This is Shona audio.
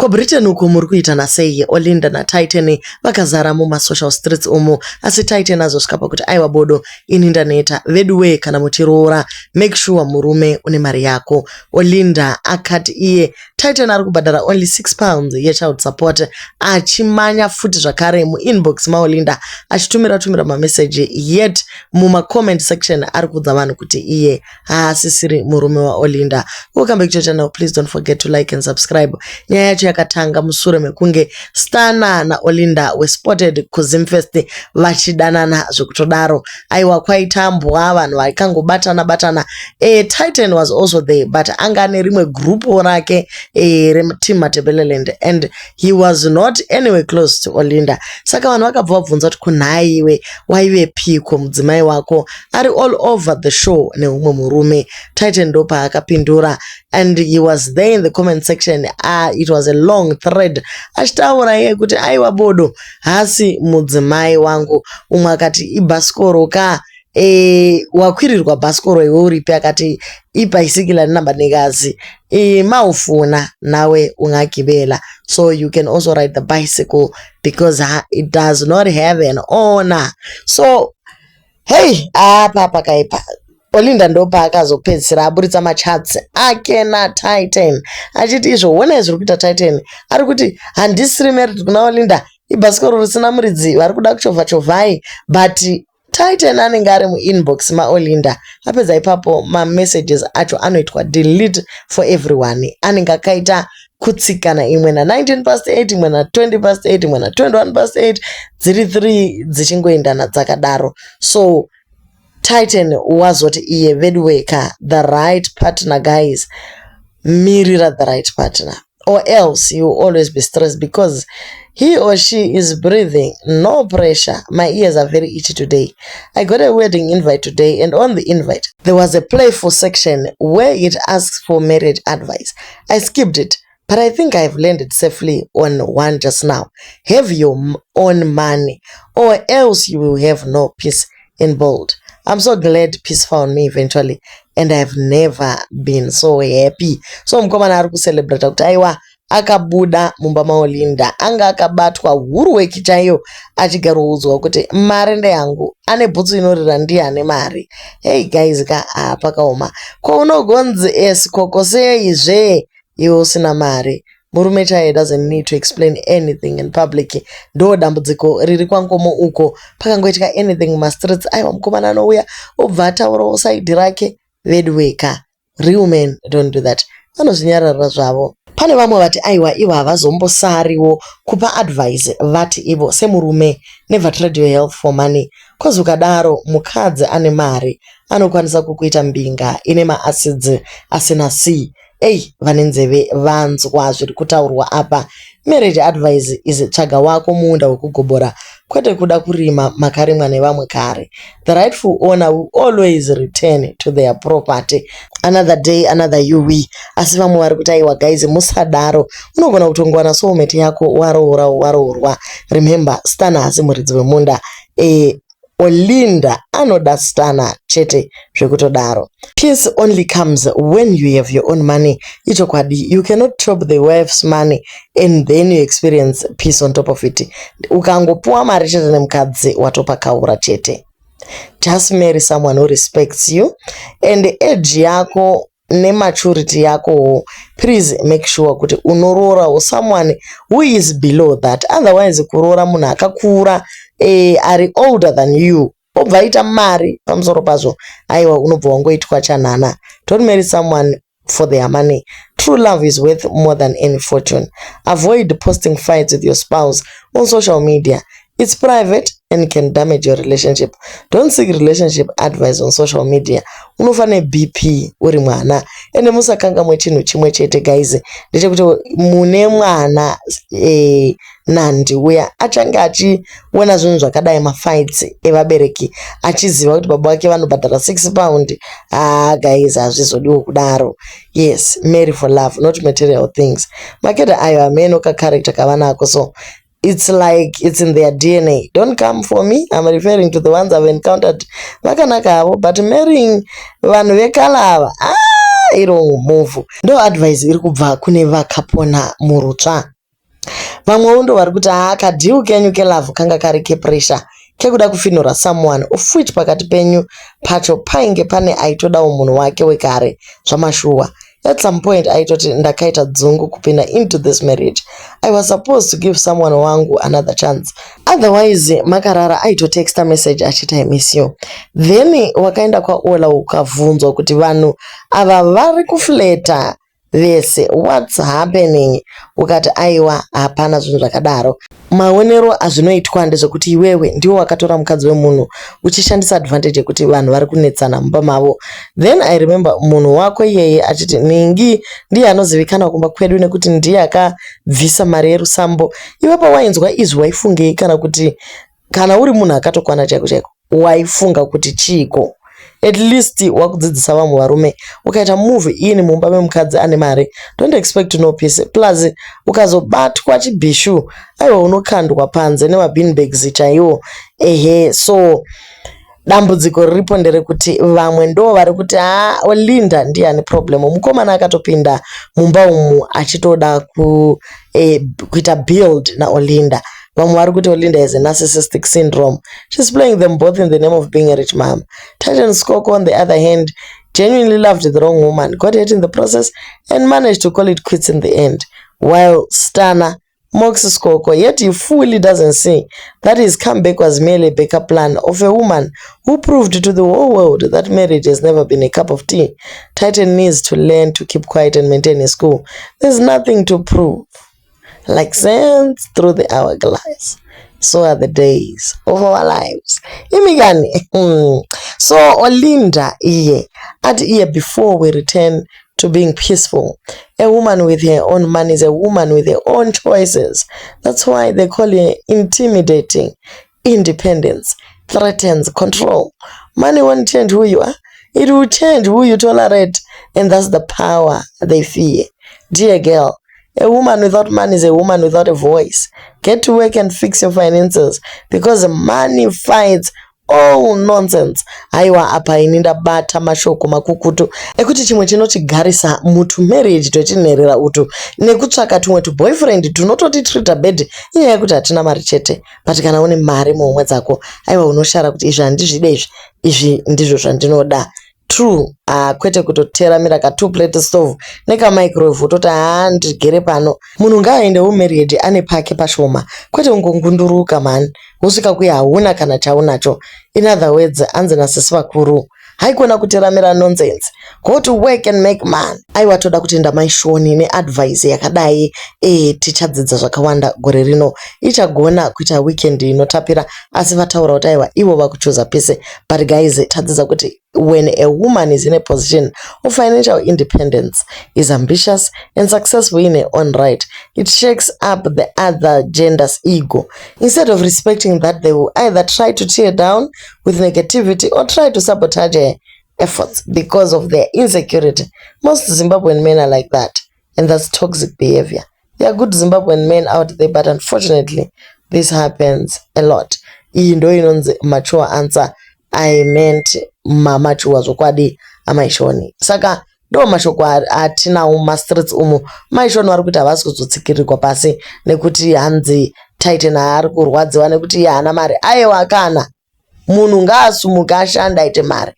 Britain uko muri kuita nasei Olinda na Titan vakazara social streets umo, asi Titan azosvika pakuti aiwa bodo ini ndaneta veduwe kana muchiroora make sure murume une mari yako. Olinda akati iye Titan ari kubhadhara only £6 yechild support, achimanya futi zvakare muinbox maOlinda achitumira mameseji, yet muma comment section ari kudza vanhu kuti iye haasisiri murume waOlinda. Welcome back to the channel. Please don't forget to like and subscribe. Nyaya yacho yakatanga mushure mekunge Stana na Olinda were spotted kuZimfest vachidanana zvekutodaro. Aiwa kwaitambwa vanhu vakangobatana. Titan was also there, but anga ane rimwe group rake team Matebeleland, and he was not anywhere close to Olinda. Saka vanhu vakabva vabvunza kuti kunhaiwe waive piko mudzimai wako ari all over the show neumwe murume. Titan ndopa akapindura, and he was there in the comment section. It was a long thread achitaura iye kuti aiwa bodo hasi mudzimai wangu. Umwe akati ibhasikoro ka wakwirirwa bhasikoro iwe uripi, akati ibhayisikila namba negazi maufuna nawe ungagibela, so you can also ride the bicycle because it does not have an owner. So hey, apa pakaipa Olinda ndopa akazopedzisira aburitsa machats ake na Titan achiti izvo ona zviri kuita Titan ari kuti handisiri married kuna Olinda, ibhasikoro risina muridzi vari kuda kuchovhai, but Titan anenge ari muinbox maOlinda. Apedza ipapo mamessages acho anoitwa delete for everyone. Anenge akaita kutsikana, imwe na 8, imwe na 8, imwe na 8, dziri 3 dzichingoendana dzakadaro. So Titan wazoti iye vedweka the right partner, guys. Mirror the right partner, or else you will always be stressed because he or she is breathing. No pressure. My ears are very itchy today. I got a wedding invite today, and on the invite there was a playful section where it asks for marriage advice. I skipped it, but I think I've landed safely on one just now. Have your own money, or else you will have no peace, in bold. I'm so glad peace found me eventually, and I've never been so happy. So mkomana ari kucelebrate kuti aiwa akabuda mumba maOlinda, anga akabatwa hurweki chaiyo achigaroudzwa kuti mari ndeyangu, ane bhutsu inorira ndiye ane mari. Hey guys, ka pakaoma kwaunogonzi koko seizve iwe usina mari. Murume chaiye doesn't need to explain anything in public. Ndo dambudziko riri kwangomo uko pakangoitika anything mumastreets. Aiwa mukomana anouya obva ataurawo side rake. Vedweka. Real men don't do that. Vanozvinyarara zvavo. Pane vamwe vati aiwa ivo havazombosariwo kupa advice vati ivo semurume never trade your health for money. Kozi ukadaro mukadzi ane mari anokwanisa kukuita mbinga ine maacids asina C. Vane nzeve vanzwa zviri kutaurwa apa. Marriage advice is tsvaga wako munda wekugobora, kwete kuda kurima makarimwa nevamwe kare. The rightful owner will always return to their property. Another day, another UV. Asi vamwe vari kuti aiwa guys, musadaro. Unogona kutongwana soulmate yako waroorwa. Remember, Stana hasi muridzi wemunda. Olinda anoda Stana chete zvekutodaro. Peace only comes when you have your own money. Ichokwadi, you cannot chop the wife's money and then you experience peace on top of it. Ukangopuwa mari chete nemukadzi watopakaura chete. Just marry someone who respects you, and age yako nematurity yako, please make sure kuti unorora someone who is below that. Otherwise kurora munhu akakura ari older than you obvaita mari pamusoro pazvo, aiwa unobva wangoitwa chanhana. Don't marry someone for their money. True love is worth more than any fortune. Avoid posting fights with your spouse on social media. It's private and can damage your relationship. Don't seek relationship advice on social media. Unofane BP uri mwana. Ende musakanga mwechinhu chimwe chete guys. Ndechekuti mune mwana nandi uya achange achiona zvinhu zvakadai mafights evabereki achiziva kuti baba wake vanobhadhara £6. Guys, hazvizodiwo kudaro. Yes, marry for love, not material things. Makeda ayo ameno ka character kavanako, so it's like it's in their DNA. Don't come for me. I'm referring to the ones I've encountered. Vakanaka, but marrying vanhu vekalava, very wrong move. Ndo advice iri kubva kune vakapona murutsva. Vamwe ndo vari kuti kadhiu kenyu kelove kanga kari kepressure kekuda kufinura someone of which pakati penyu pacho painge pane aitodawo munhu wake wekare zvamashuwa. At some point aitoti ndakaita dzungu kupinda into this marriage. I was supposed to give someone wangu another chance. Otherwise makarara aitotexta message achita I miss you. Then wakaenda kwa Ola ukavunzwa kuti vanhu ava vari kufleta vese, what's happening? Ukati aiwa hapana zvinhu zvakadaro. Maonero azvinoitwa ndezvekuti iwewe ndiwo wakatora mukadzi wemunhu uchishandisa advantage yekuti vanhu vari kunetsana mumba mavo. Then I remember munhu wako iyeye achiti Ningi ndiye anozivikana kumba kwedu nekuti ndiye akabvisa mari yerusambo. Iwepo wainzwa izvi waifungei kana uri munhu akatokwana chaiko chaiko waifunga kuti chiko? At least wakudzidzisa vamwe varume ukaita move ini mumba memukadzi ane mari, don't expect to know peace. Plus ukazobatwa chibhishu aiwa unokandwa panze nemabeanbags chaiwo. So dambudziko riripo nderekuti vamwe ndo vari kuti Olinda ndiye ane problem. Mukomana akatopinda mumba umu achitoda kuita build na Olinda. Vamwe vari kuti Olinda has a narcissistic syndrome. She's playing them both in the name of being a rich mom. Titan Skoko, on the other hand, genuinely loved the wrong woman, got hurt in the process, and managed to call it quits in the end. While Stana mocks Skoko, yet he fully doesn't see that his comeback was merely a backup plan of a woman who proved to the whole world that marriage has never been a cup of tea. Titan needs to learn to keep quiet and maintain his cool. There's nothing to prove. Like sands through the hourglass, so are the days of our lives. Imigani. So Olinda before we return to being peaceful, a woman with her own money is a woman with her own choices. That's why they call her intimidating. Independence threatens control. Money won't change who you are. It will change who you tolerate, and that's the power they fear. Dear girl, a woman without money is a woman without a voice. Get to work and fix your finances, because money fights all nonsense. Aiwa apa ininda bata mashoko makukutu ekuti chimwe chinochigarisa mutu marriage tochinerera utu nekutsvaka tumwe tu boyfriend tunototi treat bed inyaya yekuti hatina mari chete. But kana une mari muhomwe dzako aiwa unoshara kuti izvi handizvide izvi ndizvo zvandinoda. True, kwete kutoteramira ka 2 plate stove neka microwave utoti ndigere pano. Munhu ngaaendewo married ane pake pashoma, kwete ungongunduruka man usvika kuya hauna kana chaunacho. In other words, anzi nasisi vakuru haikona kuteramira nonsense. Go to work and make man. Aiwa toda kutenda maishoni neadvice yakadai tichadzidza zvakawanda gore rino. Ichagona kuita weekend inotapira asi vataura kuti aiwa ivo vakuchuza pese. But guys, tadzidza kuti when a woman is in a position of financial independence, is ambitious and successful in her own right, it shakes up the other gender's ego. Instead of respecting that, they will either try to tear down with negativity or try to sabotage her efforts because of their insecurity. Most Zimbabwean men are like that, and that's toxic behavior. There are good Zimbabwean men out there, but unfortunately this happens a lot. Iyi ndo inonzi mature answer. I meant mature zvokwadi amaishoni. Saka ndo mashoko atinawo mastreets umu. Maishoni vari kuti havasi kuzotsikirirwa pasi nekuti hanzi Titan ari kurwadziwa nekuti haana mari. Aiwa kana munhu ngaasumuke ashande aite mari.